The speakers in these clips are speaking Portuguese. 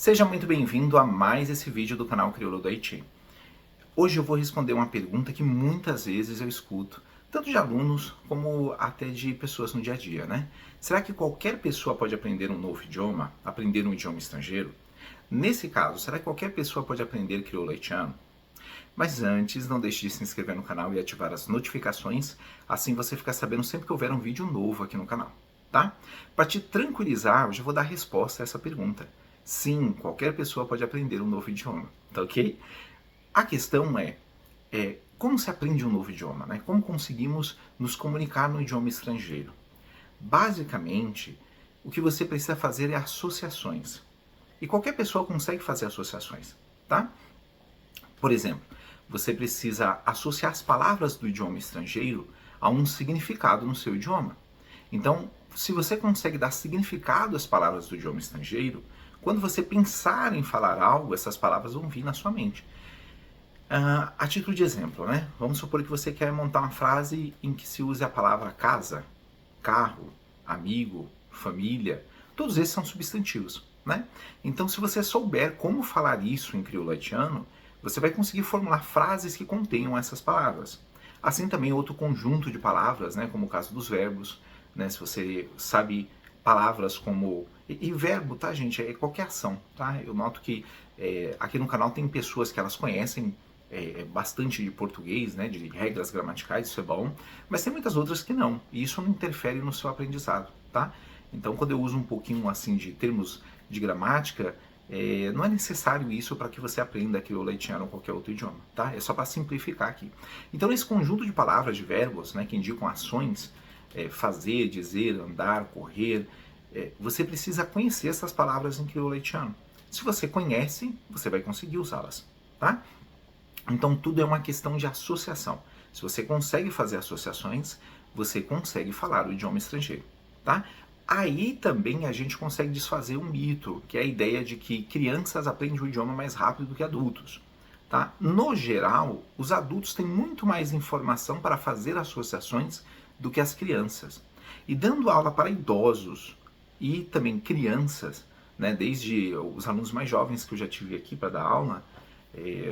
Seja muito bem-vindo a mais esse vídeo do canal Crioulo do Haiti. Hoje eu vou responder uma pergunta que muitas vezes eu escuto, tanto de alunos como até de pessoas no dia a dia, né? Será que qualquer pessoa pode aprender um novo idioma, aprender um idioma estrangeiro? Nesse caso, será que qualquer pessoa pode aprender crioulo haitiano? Mas antes, não deixe de se inscrever no canal e ativar as notificações, assim você fica sabendo sempre que houver um vídeo novo aqui no canal, tá? Para te tranquilizar, eu já vou dar a resposta a essa pergunta. Sim, qualquer pessoa pode aprender um novo idioma, tá ok? A questão é como se aprende um novo idioma, né? Como conseguimos nos comunicar no idioma estrangeiro? Basicamente, o que você precisa fazer é associações. E qualquer pessoa consegue fazer associações, tá? Por exemplo, você precisa associar as palavras do idioma estrangeiro a um significado no seu idioma. Então, se você consegue dar significado às palavras do idioma estrangeiro, quando você pensar em falar algo, essas palavras vão vir na sua mente. A título de exemplo, né? Vamos supor que você quer montar uma frase em que se use a palavra casa, carro, amigo, família. Todos esses são substantivos, né? Então, se você souber como falar isso em crioulo haitiano, você vai conseguir formular frases que contenham essas palavras. Assim também outro conjunto de palavras, né? Como o caso dos verbos, né? Se você sabe palavras como... E verbo, tá, gente? É qualquer ação, tá? Eu noto que aqui no canal tem pessoas que elas conhecem bastante de português, né? De regras gramaticais, isso é bom. Mas tem muitas outras que não. E isso não interfere no seu aprendizado, tá? Então, quando eu uso um pouquinho, assim, de termos de gramática, não é necessário isso para que você aprenda crioulo haitiano ou qualquer outro idioma, tá? É só para simplificar aqui. Então, esse conjunto de palavras, de verbos, né? Que indicam ações, fazer, dizer, andar, correr... você precisa conhecer essas palavras em crioulo haitiano. Se você conhece, você vai conseguir usá-las, tá? Então tudo é uma questão de associação. Se você consegue fazer associações, você consegue falar o idioma estrangeiro, tá? Aí também a gente consegue desfazer um mito, que é a ideia de que crianças aprendem o idioma mais rápido do que adultos, tá? No geral, os adultos têm muito mais informação para fazer associações do que as crianças. E dando aula para idosos e também crianças, né, desde os alunos mais jovens que eu já tive aqui para dar aula,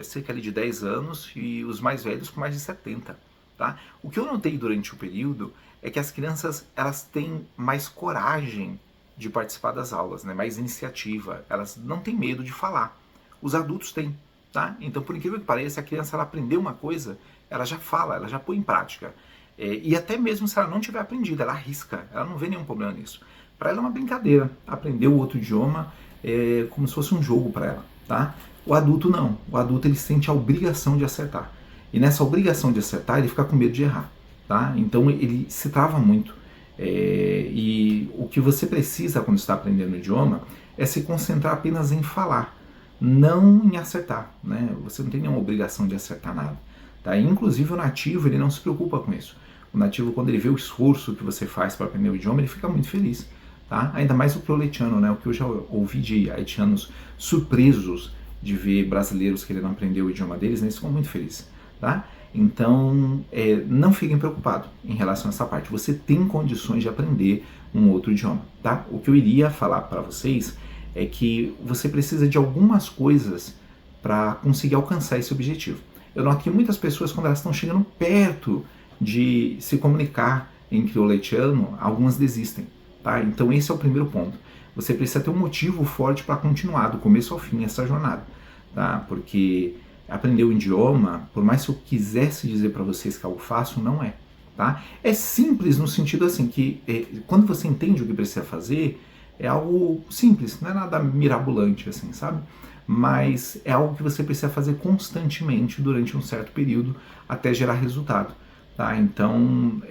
cerca de 10 anos, e os mais velhos com mais de 70. Tá? O que eu notei durante o período é que as crianças elas têm mais coragem de participar das aulas, né, mais iniciativa, elas não têm medo de falar. Os adultos têm. Tá? Então, por incrível que pareça, a criança ela aprendeu uma coisa, ela já fala, ela já põe em prática. E até mesmo se ela não tiver aprendido, ela arrisca, ela não vê nenhum problema nisso. Para ela é uma brincadeira, aprender o outro idioma é como se fosse um jogo para ela, tá? O adulto não, o adulto ele sente a obrigação de acertar. E nessa obrigação de acertar, ele fica com medo de errar, tá? Então ele se trava muito. E o que você precisa quando está aprendendo o idioma é se concentrar apenas em falar, não em acertar, né? Você não tem nenhuma obrigação de acertar nada, tá? Inclusive o nativo, ele não se preocupa com isso. O nativo, quando ele vê o esforço que você faz para aprender o idioma, ele fica muito feliz. Tá? Ainda mais o crioulo haitiano, né? O que eu já ouvi de haitianos surpresos de ver brasileiros querendo aprender o idioma deles, né? Eles ficam muito felizes, tá? Então, não fiquem preocupados em relação a essa parte. Você tem condições de aprender um outro idioma, tá? O que eu iria falar para vocês é que você precisa de algumas coisas para conseguir alcançar esse objetivo. Eu noto que muitas pessoas, quando elas estão chegando perto de se comunicar em crioulo haitiano, algumas desistem. Tá? Então esse é o primeiro ponto. Você precisa ter um motivo forte para continuar do começo ao fim essa jornada, tá? Porque aprender o idioma, por mais que eu quisesse dizer para vocês que é algo fácil, não é, tá? É simples no sentido assim que quando você entende o que precisa fazer, é algo simples, não é nada mirabolante assim, sabe? Mas é algo que você precisa fazer constantemente durante um certo período até gerar resultado. Tá? Então,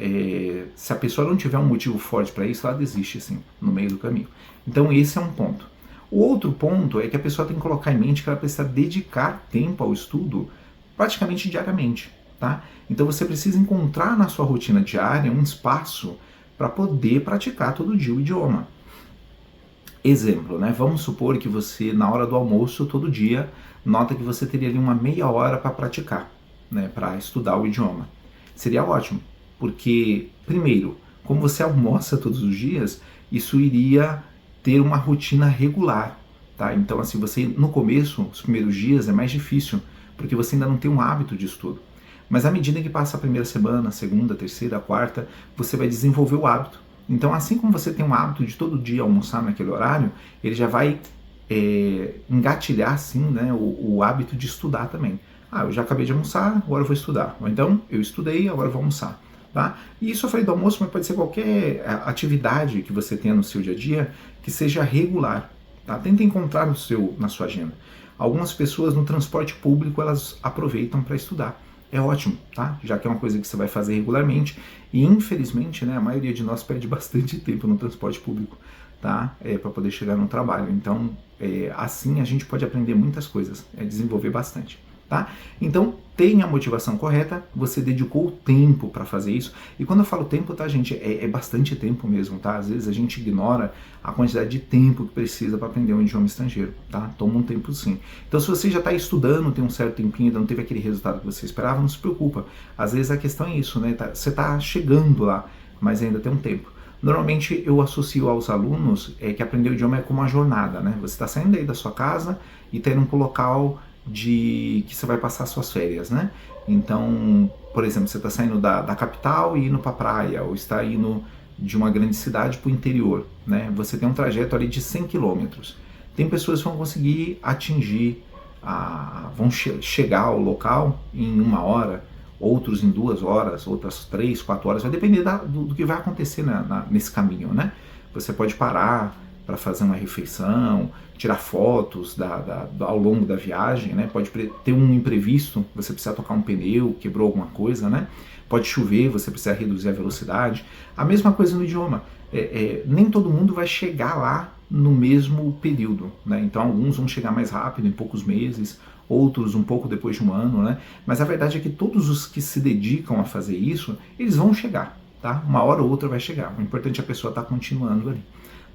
se a pessoa não tiver um motivo forte para isso, ela desiste assim, no meio do caminho. Então, esse é um ponto. O outro ponto é que a pessoa tem que colocar em mente que ela precisa dedicar tempo ao estudo praticamente diariamente. Tá? Então, você precisa encontrar na sua rotina diária um espaço para poder praticar todo dia o idioma. Exemplo, né? Vamos supor que você, na hora do almoço, todo dia, nota que você teria ali uma meia hora para praticar, né? Para estudar o idioma. Seria ótimo, porque, primeiro, como você almoça todos os dias, isso iria ter uma rotina regular, tá? Então, assim, você no começo, os primeiros dias é mais difícil, porque você ainda não tem um hábito de estudo. Mas à medida que passa a primeira semana, a segunda, a terceira, a quarta, você vai desenvolver o hábito. Então, assim como você tem um hábito de todo dia almoçar naquele horário, ele já vai engatilhar, assim, né, o hábito de estudar também. Ah, eu já acabei de almoçar, agora eu vou estudar. Ou então, eu estudei, agora eu vou almoçar. Tá? E isso eu falei do almoço, mas pode ser qualquer atividade que você tenha no seu dia a dia que seja regular. Tá? Tenta encontrar na sua agenda. Algumas pessoas no transporte público elas aproveitam para estudar. É ótimo, tá? Já que é uma coisa que você vai fazer regularmente. E infelizmente, né, a maioria de nós perde bastante tempo no transporte público, tá? Para poder chegar no trabalho. Então, assim a gente pode aprender muitas coisas, desenvolver bastante. Tá? Então, tenha a motivação correta, você dedicou o tempo para fazer isso. E quando eu falo tempo, tá, gente, é bastante tempo mesmo, tá? Às vezes a gente ignora a quantidade de tempo que precisa para aprender um idioma estrangeiro, tá? Toma um tempo sim. Então, se você já está estudando, tem um certo tempinho, ainda não teve aquele resultado que você esperava, não se preocupa. Às vezes a questão é isso, né? Você está chegando lá, mas ainda tem um tempo. Normalmente eu associo aos alunos que aprender o idioma é como uma jornada, né? Você está saindo aí da sua casa e está indo para um local que você vai passar suas férias, né? Então, por exemplo, você está saindo da capital e indo para a praia, ou está indo de uma grande cidade para o interior, né? Você tem um trajeto ali de 100 quilômetros. Tem pessoas que vão conseguir atingir, chegar ao local em 1 hora, outros em 2 horas, outras 3, 4 horas, vai depender do que vai acontecer nesse caminho, né? Você pode parar para fazer uma refeição, tirar fotos ao longo da viagem, né? Pode ter um imprevisto, você precisa tocar um pneu, quebrou alguma coisa, né? Pode chover, você precisa reduzir a velocidade. A mesma coisa no idioma. Nem todo mundo vai chegar lá no mesmo período, né? Então alguns vão chegar mais rápido, em poucos meses, outros um pouco depois de um ano, né? Mas a verdade é que todos os que se dedicam a fazer isso, eles vão chegar, tá? Uma hora ou outra vai chegar. O importante é a pessoa estar continuando ali.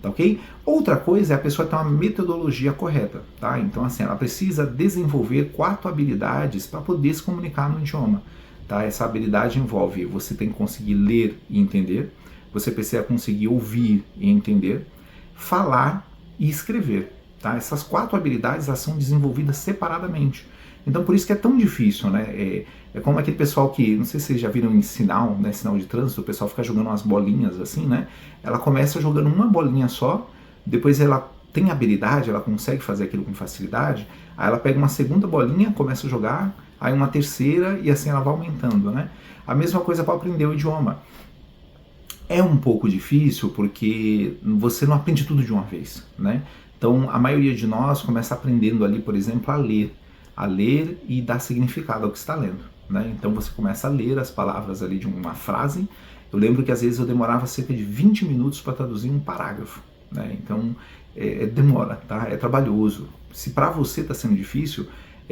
Tá ok? Outra coisa é a pessoa ter uma metodologia correta, tá? Então, assim, ela precisa desenvolver 4 habilidades para poder se comunicar no idioma, tá? Essa habilidade envolve você tem que conseguir ler e entender, você precisa conseguir ouvir e entender, falar e escrever, tá? Essas 4 habilidades elas são desenvolvidas separadamente. Então, por isso que é tão difícil, né? É como aquele pessoal que, não sei se vocês já viram em sinal, né? Sinal de trânsito, o pessoal fica jogando umas bolinhas assim, né? Ela começa jogando uma bolinha só, depois ela tem habilidade, ela consegue fazer aquilo com facilidade, aí ela pega uma segunda bolinha, começa a jogar, aí uma terceira e assim ela vai aumentando, né? A mesma coisa para aprender o idioma. É um pouco difícil porque você não aprende tudo de uma vez, né? Então, a maioria de nós começa aprendendo ali, por exemplo, a ler e dar significado ao que está lendo, né? Então você começa a ler as palavras ali de uma frase. Eu lembro que às vezes eu demorava cerca de 20 minutos para traduzir um parágrafo, né? Então demora, tá? É trabalhoso. Se para você está sendo difícil,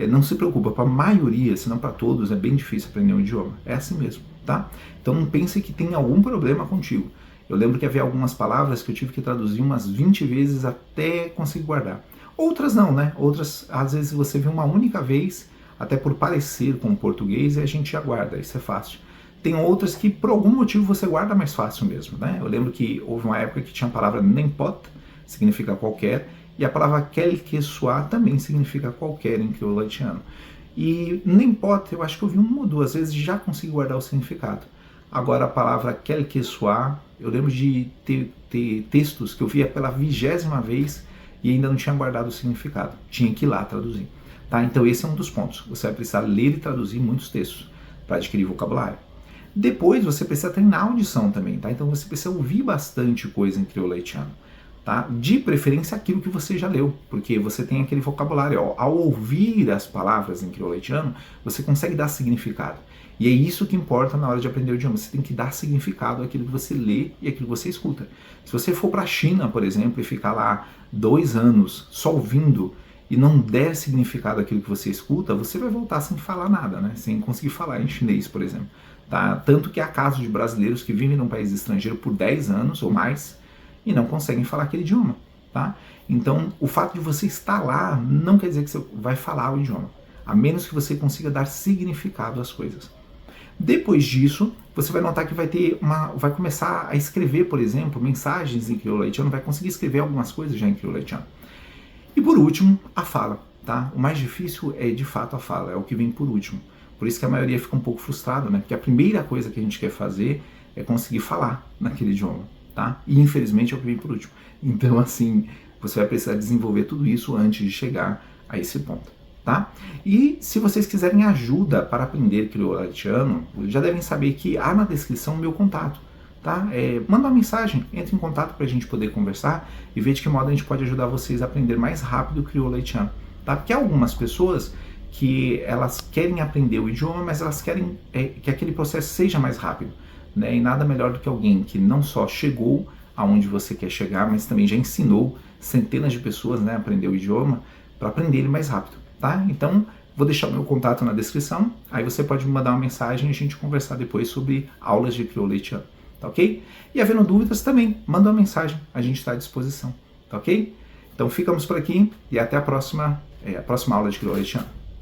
não se preocupa, para a maioria, se não para todos, é bem difícil aprender um idioma. É assim mesmo, tá? Então não pense que tem algum problema contigo. Eu lembro que havia algumas palavras que eu tive que traduzir umas 20 vezes até conseguir guardar. Outras não, né? Outras, às vezes você vê uma única vez, até por parecer com o português, e a gente já guarda, isso é fácil. Tem outras que por algum motivo você guarda mais fácil mesmo, né? Eu lembro que houve uma época que tinha a palavra n'importe, significa qualquer, e a palavra quel que soit também significa qualquer em crioulo haitiano. E n'importe, eu acho que eu vi 1 ou 2 vezes e já consegui guardar o significado. Agora a palavra quel que soit, eu lembro de ter textos que eu via pela 20ª vez e ainda não tinha guardado o significado. Tinha que ir lá traduzir. Tá? Então esse é um dos pontos. Você vai precisar ler e traduzir muitos textos para adquirir vocabulário. Depois você precisa treinar a audição também, tá? Então você precisa ouvir bastante coisa em crioulo haitiano. Tá? De preferência aquilo que você já leu, porque você tem aquele vocabulário. Ao ouvir as palavras em crioulo haitiano, você consegue dar significado. E é isso que importa na hora de aprender o idioma. Você tem que dar significado àquilo que você lê e àquilo que você escuta. Se você for para a China, por exemplo, e ficar lá 2 anos só ouvindo e não der significado àquilo que você escuta, você vai voltar sem falar nada, né? Sem conseguir falar em chinês, por exemplo. Tá? Tanto que há casos de brasileiros que vivem num país estrangeiro por 10 anos ou mais e não conseguem falar aquele idioma. Tá? Então, o fato de você estar lá não quer dizer que você vai falar o idioma, a menos que você consiga dar significado às coisas. Depois disso, você vai notar que vai começar a escrever, por exemplo, mensagens em crioulo haitiano, vai conseguir escrever algumas coisas já em crioulo haitiano. E por último, a fala, tá? O mais difícil é de fato a fala, é o que vem por último. Por isso que a maioria fica um pouco frustrada, né? Porque a primeira coisa que a gente quer fazer é conseguir falar naquele idioma, tá? E infelizmente é o que vem por último. Então, assim, você vai precisar desenvolver tudo isso antes de chegar a esse ponto, tá? E se vocês quiserem ajuda para aprender crioulo haitiano, já devem saber que há na descrição o meu contato, tá? Manda uma mensagem, entre em contato para a gente poder conversar e ver de que modo a gente pode ajudar vocês a aprender mais rápido o crioulo haitiano, tá? Porque há algumas pessoas que elas querem aprender o idioma, mas elas querem que aquele processo seja mais rápido, né? E nada melhor do que alguém que não só chegou aonde você quer chegar, mas também já ensinou centenas de pessoas, né, a aprender o idioma, para aprender ele mais rápido, tá? Então, vou deixar o meu contato na descrição, aí você pode me mandar uma mensagem e a gente conversar depois sobre aulas de crioulo haitiano, tá ok? E havendo dúvidas também, manda uma mensagem, a gente está à disposição, tá ok? Então ficamos por aqui e até a próxima aula de crioulo haitiano.